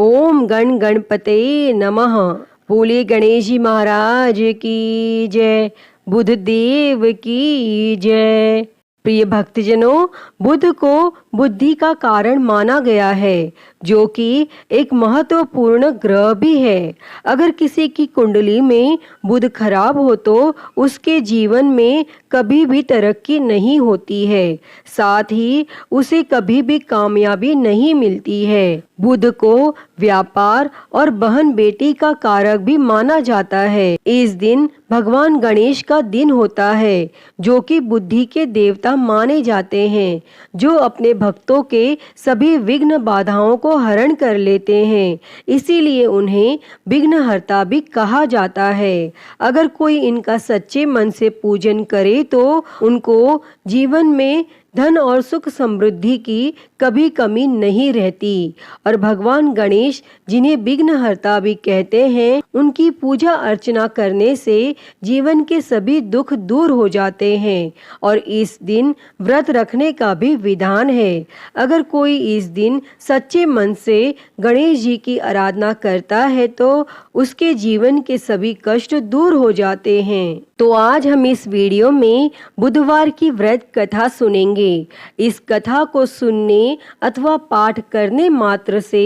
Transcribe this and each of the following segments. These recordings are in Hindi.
ओम गण गणपते नमः। बोले गणेश जी महाराज की जय, बुध देव की जय। प्रिय भक्तजनों, बुध को बुद्धि का कारण माना गया है, जो कि एक महत्वपूर्ण ग्रह भी है। अगर किसी की कुंडली में बुध खराब हो तो उसके जीवन में कभी भी तरक्की नहीं होती है, साथ ही उसे कभी भी कामयाबी नहीं मिलती है। बुध को व्यापार और बहन बेटी का कारक भी माना जाता है। इस दिन भगवान गणेश का दिन होता है, जो कि बुद्धि के देवता माने जाते हैं, जो अपने भक्तों के सभी विघ्न बाधाओं को हरण कर लेते हैं। इसीलिए उन्हें विघ्नहर्ता भी कहा जाता है। अगर कोई इनका सच्चे मन से पूजन करे तो उनको जीवन में धन और सुख समृद्धि की कभी कमी नहीं रहती। और भगवान गणेश, जिन्हें विघ्नहर्ता भी कहते हैं, उनकी पूजा अर्चना करने से जीवन के सभी दुख दूर हो जाते हैं। और इस दिन व्रत रखने का भी विधान है। अगर कोई इस दिन सच्चे मन से गणेश जी की आराधना करता है तो उसके जीवन के सभी कष्ट दूर हो जाते हैं। तो आज हम इस वीडियो में बुधवार की व्रत कथा सुनेंगे। इस कथा को सुनने अथवा पाठ करने मात्र से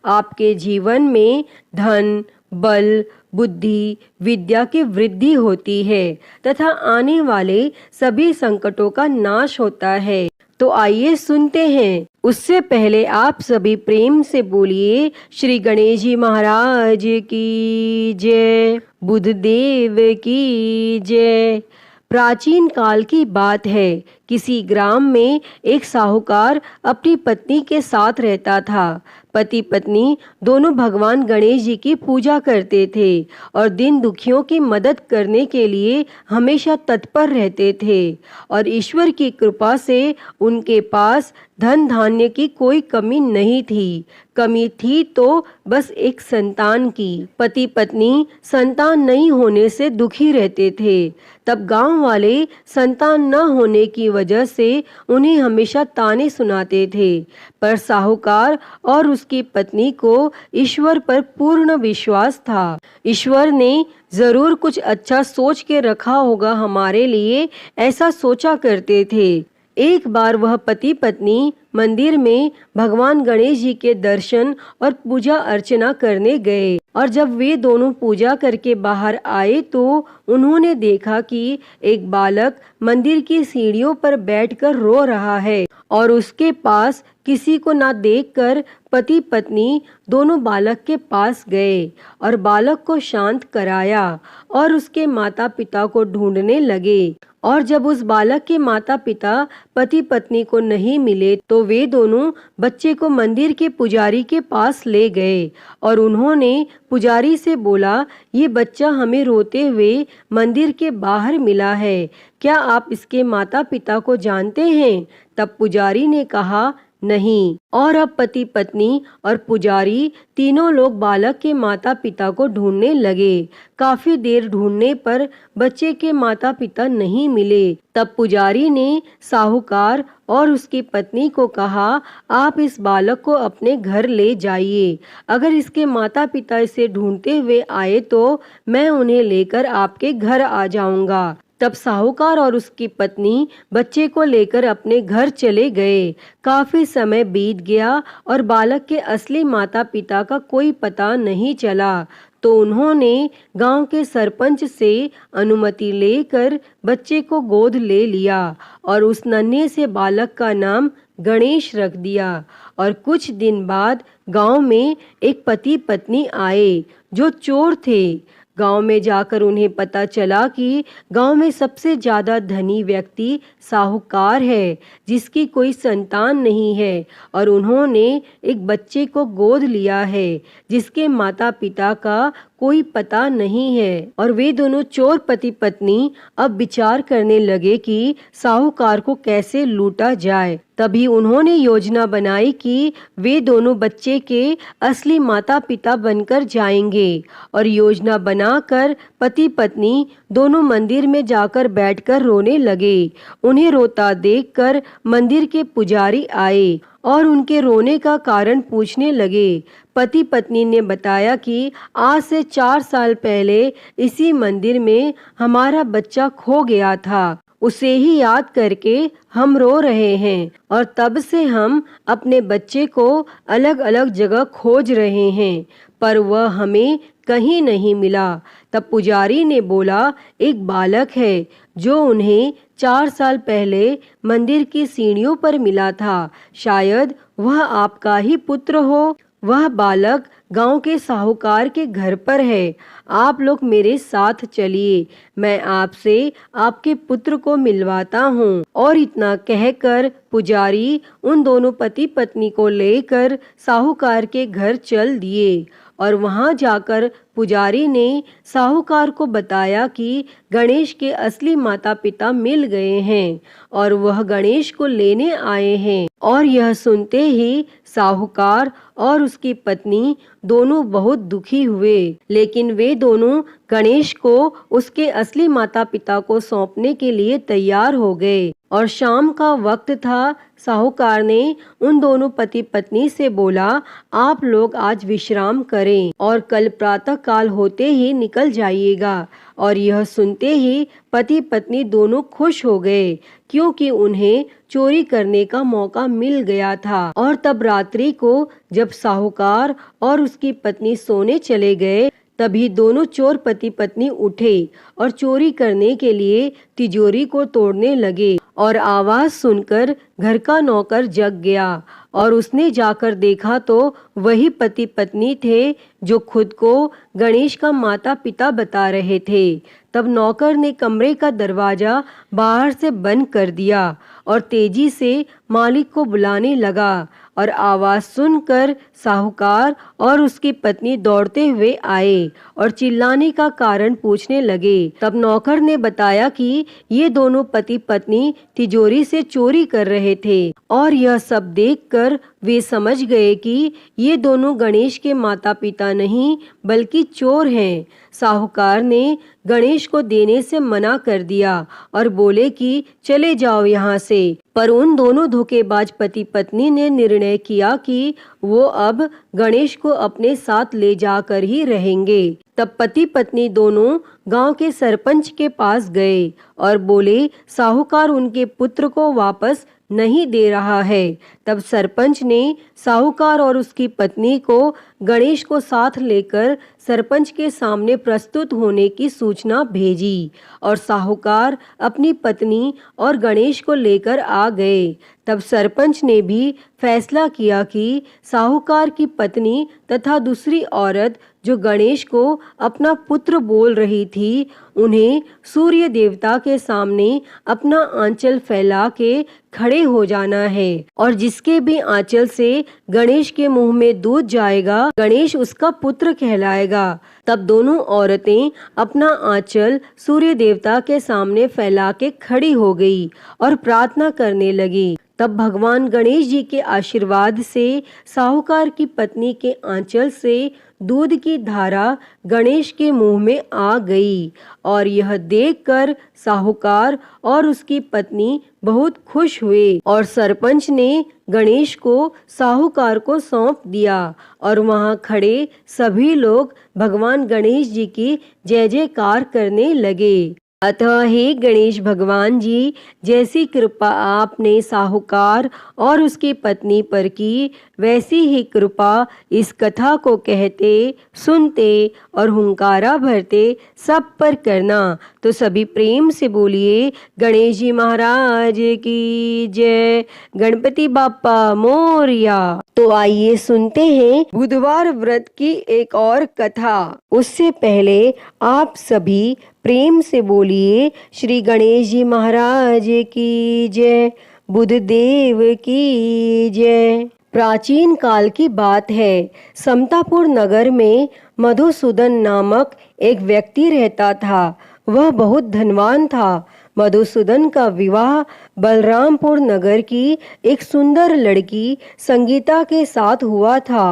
आपके जीवन में धन, बल, बुद्धि, विद्या की वृद्धि होती है तथा आने वाले सभी संकटों का नाश होता है। तो आइए सुनते हैं। उससे पहले आप सभी प्रेम से बोलिए श्री गणेश जी महाराज की जय, बुध देव की जय। प्राचीन काल की बात है। किसी ग्राम में एक साहूकार अपनी पत्नी के साथ रहता था। पति पत्नी दोनों भगवान गणेश जी की पूजा करते थे और दिन दुखियों की मदद करने के लिए हमेशा तत्पर रहते थे। और ईश्वर की कृपा से उनके पास धन धान्य की कोई कमी नहीं थी। कमी थी तो बस एक संतान की। पति पत्नी संतान नहीं होने से दुखी रहते थे। तब गांव वाले संतान न होने की वजह से उन्हें हमेशा ताने सुनाते थे। पर साहूकार और उसकी पत्नी को ईश्वर पर पूर्ण विश्वास था। ईश्वर ने जरूर कुछ अच्छा सोच के रखा होगा हमारे लिए, ऐसा सोचा करते थे। एक बार वह पति पत्नी मंदिर में भगवान गणेश जी के दर्शन और पूजा अर्चना करने गए। और जब वे दोनों पूजा करके बाहर आए तो उन्होंने देखा कि एक बालक मंदिर की सीढ़ियों पर बैठकर रो रहा है। और उसके पास किसी को ना देखकर पति पत्नी दोनों बालक के पास गए और बालक को शांत कराया और उसके माता पिता को ढूंढने लगे। और जब उस बालक के माता पिता पति पत्नी को नहीं मिले तो वे दोनों बच्चे को मंदिर के पुजारी के पास ले गए और उन्होंने पुजारी से बोला, ये बच्चा हमें रोते हुए मंदिर के बाहर मिला है, क्या आप इसके माता पिता को जानते हैं? तब पुजारी ने कहा, नहीं। और अब पति पत्नी और पुजारी तीनों लोग बालक के माता पिता को ढूंढने लगे। काफी देर ढूंढने पर बच्चे के माता पिता नहीं मिले। तब पुजारी ने साहूकार और उसकी पत्नी को कहा, आप इस बालक को अपने घर ले जाइए। अगर इसके माता पिता इसे ढूंढते हुए आए तो मैं उन्हें लेकर आपके घर आ जाऊंगा। तब साहूकार और उसकी पत्नी बच्चे को लेकर अपने घर चले गए। काफी समय बीत गया और बालक के असली माता पिता का कोई पता नहीं चला। तो उन्होंने गांव के सरपंच से अनुमति लेकर बच्चे को गोद ले लिया और उस नन्हे से बालक का नाम गणेश रख दिया। और कुछ दिन बाद गांव में एक पति पत्नी आए जो चोर थे। गांव में जाकर उन्हें पता चला कि गांव में सबसे ज्यादा धनी व्यक्ति साहूकार है, जिसकी कोई संतान नहीं है और उन्होंने एक बच्चे को गोद लिया है जिसके माता पिता का कोई पता नहीं है। और वे दोनों चोर पति पत्नी अब विचार करने लगे कि साहूकार को कैसे लूटा जाए। तभी उन्होंने योजना बनाई कि वे दोनों बच्चे के असली माता पिता बनकर जाएंगे और योजना बनाकर पति पत्नी दोनों मंदिर में जाकर बैठकर रोने लगे। उन्हें रोता देखकर मंदिर के पुजारी आए और उनके रोने का कारण पूछने लगे। पति पत्नी ने बताया कि आज से 4 साल पहले इसी मंदिर में हमारा बच्चा खो गया था, उसे ही याद करके हम रो रहे हैं और तब से हम अपने बच्चे को अलग अलग जगह खोज रहे हैं, पर वह हमें कहीं नहीं मिला। तब पुजारी ने बोला, एक बालक है जो उन्हें 4 साल पहले मंदिर की सीढ़ियों पर मिला था, शायद वह आपका ही पुत्र हो। वह बालक गांव के साहूकार के घर पर है, आप लोग मेरे साथ चलिए, मैं आपसे आपके पुत्र को मिलवाता हूँ। और इतना कहकर पुजारी उन दोनों पति पत्नी को लेकर साहूकार के घर चल दिए और वहां जाकर पुजारी ने साहूकार को बताया कि गणेश के असली माता पिता मिल गए हैं और वह गणेश को लेने आए हैं। और यह सुनते ही साहूकार और उसकी पत्नी दोनों बहुत दुखी हुए, लेकिन वे दोनों गणेश को उसके असली माता पिता को सौंपने के लिए तैयार हो गए। और शाम का वक्त था। साहूकार ने उन दोनों पति पत्नी से बोला, आप लोग आज विश्राम करें और कल प्रातः काल होते ही निकल जाइएगा। और यह सुनते ही पति पत्नी दोनों खुश हो गए, क्योंकि उन्हें चोरी करने का मौका मिल गया था। और तब रात्रि को जब साहूकार और उसकी पत्नी सोने चले गए, तभी दोनों चोर पति पत्नी उठे और चोरी करने के लिए तिजोरी को तोड़ने लगे। और आवाज सुनकर घर का नौकर जग गया और उसने जाकर देखा तो वही पति पत्नी थे जो खुद को गणेश का माता पिता बता रहे थे। तब नौकर ने कमरे का दरवाजा बाहर से बंद कर दिया और तेजी से मालिक को बुलाने लगा। और आवाज सुनकर साहूकार और उसकी पत्नी दौड़ते हुए आए और चिल्लाने का कारण पूछने लगे। तब नौकर ने बताया कि ये दोनों पति पत्नी तिजोरी से चोरी कर रहे थे और यह सब देखकर वे समझ गए कि ये दोनों गणेश के माता पिता नहीं बल्कि चोर हैं। साहूकार ने गणेश को देने से मना कर दिया और बोले कि चले जाओ यहाँ से। पर उन दोनों धोखेबाज पति पत्नी ने निर्णय किया कि वो अब गणेश को अपने साथ ले जाकर ही रहेंगे। तब पति पत्नी दोनों गांव के सरपंच के पास गए और बोले, साहूकार उनके पुत्र को वापस नहीं दे रहा है। तब सरपंच ने साहूकार और उसकी पत्नी को गणेश को साथ लेकर सरपंच के सामने प्रस्तुत होने की सूचना भेजी और साहूकार अपनी पत्नी और गणेश को लेकर आ गए। तब सरपंच ने भी फैसला किया कि साहूकार की पत्नी तथा दूसरी औरत जो गणेश को अपना पुत्र बोल रही थी, उन्हें सूर्य देवता के सामने अपना आंचल फैला के खड़े हो जाना है और जिसके भी आंचल से गणेश के मुंह में दूध जाएगा, गणेश उसका पुत्र कहलाएगा। तब दोनों औरतें अपना आंचल सूर्य देवता के सामने फैला के खड़ी हो गई और प्रार्थना करने लगी। तब भगवान गणेश जी के आशीर्वाद से साहूकार की पत्नी के आंचल से दूध की धारा गणेश के मुंह में आ गई और यह देखकर साहूकार और उसकी पत्नी बहुत खुश हुए और सरपंच ने गणेश को साहूकार को सौंप दिया और वहां खड़े सभी लोग भगवान गणेश जी की जय जयकार करने लगे। अतः हे गणेश भगवान जी, जैसी कृपा आपने साहूकार और उसकी पत्नी पर की, वैसी ही कृपा इस कथा को कहते, सुनते और हुंकारा भरते सब पर करना। तो सभी प्रेम से बोलिए, गणेश जी महाराज की जय, गणपति बाप्पा मोरया। तो आइए सुनते हैं बुधवार व्रत की एक और कथा। उससे पहले आप सभी प्रेम से बोलिए, श्री गणेश जी महाराज की जय, बुध देव की जय। प्राचीन काल की बात है। समतापुर नगर में मधुसूदन नामक एक व्यक्ति रहता था। वह बहुत धनवान था। मधुसूदन का विवाह बलरामपुर नगर की एक सुंदर लड़की संगीता के साथ हुआ था।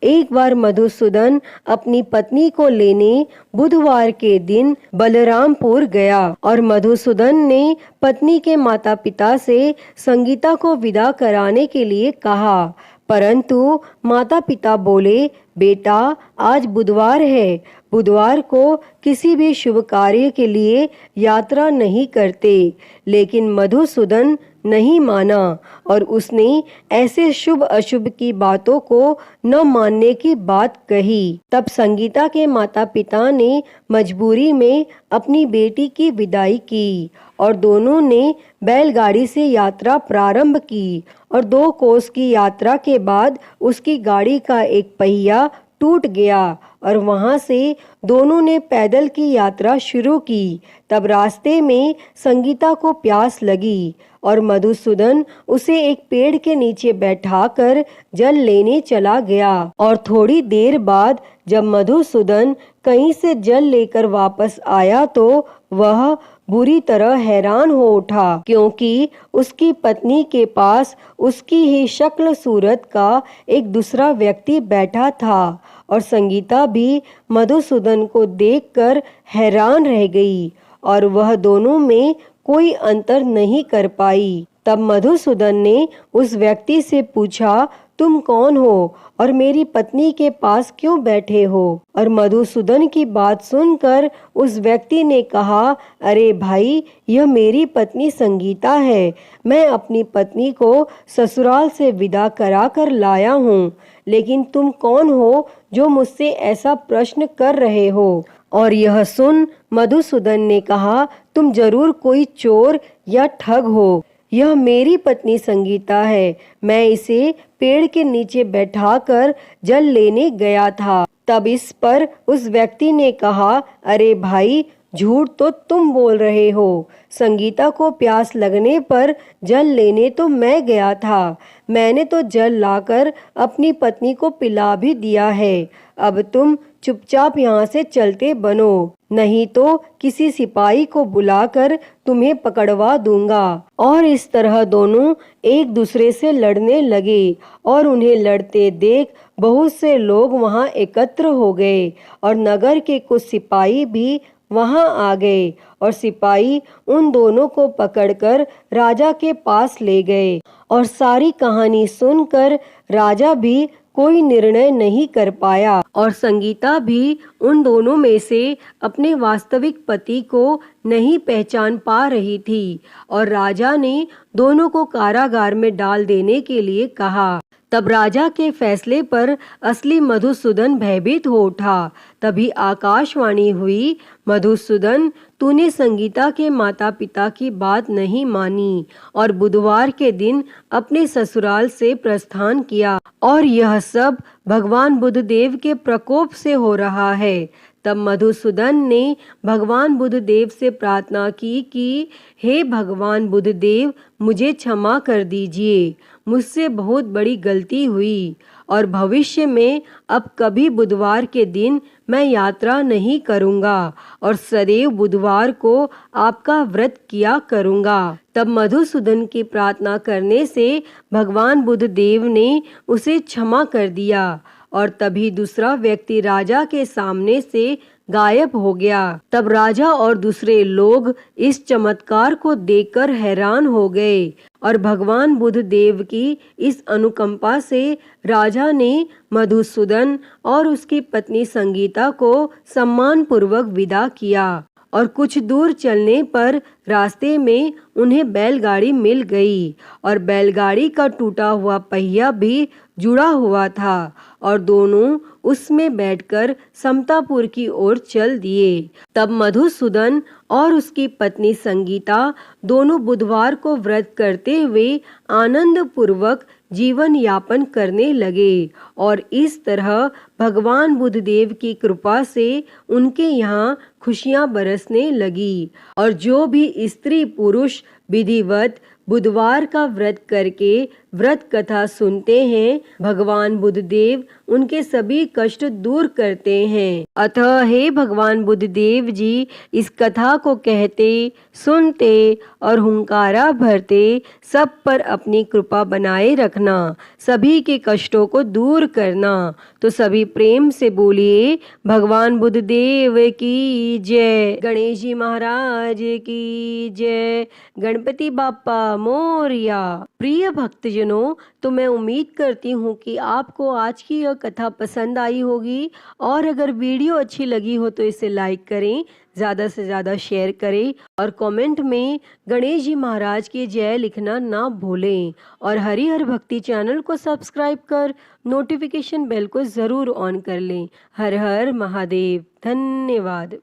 एक बार मधुसूदन अपनी पत्नी को लेने बुधवार के दिन बलरामपुर गया और मधुसूदन ने पत्नी के माता पिता से संगीता को विदा कराने के लिए कहा, परंतु माता पिता बोले, बेटा आज बुधवार है, बुधवार को किसी भी शुभ कार्य के लिए यात्रा नहीं करते। लेकिन मधुसूदन नहीं माना और उसने ऐसे शुभ अशुभ की बातों को न मानने की बात कही। तब संगीता के माता पिता ने मजबूरी में अपनी बेटी की विदाई की और दोनों ने बैलगाड़ी से यात्रा प्रारंभ की और 2 कोस की यात्रा के बाद उसकी गाड़ी का एक पहिया टूट गया और वहां से दोनों ने पैदल की यात्रा शुरू की। तब रास्ते में संगीता को प्यास लगी और मधुसूदन उसे एक पेड़ के नीचे बैठाकर जल लेने चला गया और थोड़ी देर बाद जब मधुसूदन कहीं से जल लेकर वापस आया तो वह बुरी तरह हैरान हो उठा, क्योंकि उसकी पत्नी के पास उसकी ही शक्ल सूरत का एक दूसरा व्यक्ति बैठा था और संगीता भी मधुसूदन को देखकर हैरान रह गई और वह दोनों में कोई अंतर नहीं कर पाई। तब मधुसूदन ने उस व्यक्ति से पूछा, तुम कौन हो और मेरी पत्नी के पास क्यों बैठे हो? और मधुसूदन की बात सुनकर उस व्यक्ति ने कहा, अरे भाई, यह मेरी पत्नी संगीता है। मैं अपनी पत्नी को ससुराल से विदा करा कर लाया हूँ, लेकिन तुम कौन हो जो मुझसे ऐसा प्रश्न कर रहे हो? और यह सुन मधुसूदन ने कहा, तुम जरूर कोई चोर या ठग हो। यह मेरी पत्नी संगीता है, मैं इसे पेड़ के नीचे बैठाकर जल लेने गया था। तब इस पर उस व्यक्ति ने कहा, अरे भाई, झूठ तो तुम बोल रहे हो। संगीता को प्यास लगने पर जल लेने तो मैं गया था। मैंने तो जल लाकर अपनी पत्नी को पिला भी दिया है। अब तुम चुपचाप यहाँ से चलते बनो, नहीं तो किसी सिपाही को बुलाकर तुम्हें पकड़वा दूंगा। और इस तरह दोनों एक दूसरे से लड़ने लगे और उन्हें लड़ते देख बहुत से लोग वहां एकत्र हो गए और नगर के कुछ सिपाही भी वहां आ गए और सिपाही उन दोनों को पकड़कर राजा के पास ले गए। और सारी कहानी सुनकर राजा भी कोई निर्णय नहीं कर पाया और संगीता भी उन दोनों में से अपने वास्तविक पति को नहीं पहचान पा रही थी और राजा ने दोनों को कारागार में डाल देने के लिए कहा। तब राजा के फैसले पर असली मधुसूदन भयभीत हो उठा। तभी आकाशवाणी हुई, मधुसूदन, तूने संगीता के माता पिता की बात नहीं मानी और बुधवार के दिन अपने ससुराल से प्रस्थान किया और यह सब भगवान बुद्धदेव के प्रकोप से हो रहा है। तब मधुसूदन ने भगवान बुद्धदेव से प्रार्थना की कि हे भगवान बुद्धदेव, मुझे क्षमा कर दीजिए, मुझसे बहुत बड़ी गलती हुई और भविष्य में अब कभी बुधवार के दिन मैं यात्रा नहीं करूंगा और सदैव बुधवार को आपका व्रत किया करूंगा। तब मधुसूदन की प्रार्थना करने से भगवान बुद्धदेव ने उसे क्षमा कर दिया और तभी दूसरा व्यक्ति राजा के सामने से गायब हो गया। तब राजा और दूसरे लोग इस चमत्कार को देखकर हैरान हो गए और भगवान बुद्धदेव की इस अनुकंपा से राजा ने मधुसूदन और उसकी पत्नी संगीता को सम्मान पूर्वक विदा किया और कुछ दूर चलने पर रास्ते में उन्हें बैलगाड़ी मिल गई और बैलगाड़ी का टूटा हुआ पहिया भी जुड़ा हुआ था और दोनों उसमें बैठकर समतापुर की ओर चल दिए। तब मधुसूदन और उसकी पत्नी संगीता दोनों बुधवार को व्रत करते हुए आनंद पूर्वक जीवन यापन करने लगे और इस तरह भगवान बुद्धदेव की कृपा से उनके यहाँ खुशियाँ बरसने लगी और जो भी स्त्री पुरुष विधिवत बुधवार का व्रत करके व्रत कथा सुनते हैं, भगवान बुद्धदेव उनके सभी कष्ट दूर करते हैं। अतः हे भगवान बुद्धदेव जी, इस कथा को कहते, सुनते और हुंकारा भरते सब पर अपनी कृपा बनाए रखना, सभी के कष्टों को दूर करना। तो सभी प्रेम से बोलिए भगवान बुद्धदेव की जय, गणेश जी महाराज की जय, गणपति बाप्पा मोरया। प्रिय भक्तजनों, तो मैं उम्मीद करती हूँ कि आपको आज की यह कथा पसंद आई होगी, और अगर वीडियो अच्छी लगी हो तो इसे लाइक करें, ज़्यादा से ज़्यादा शेयर करें और कमेंट में गणेश जी महाराज की जय लिखना ना भूलें। और हरिहर भक्ति चैनल को सब्सक्राइब कर नोटिफिकेशन बेल को ज़रूर ऑन कर लें। हर हर महादेव। धन्यवाद।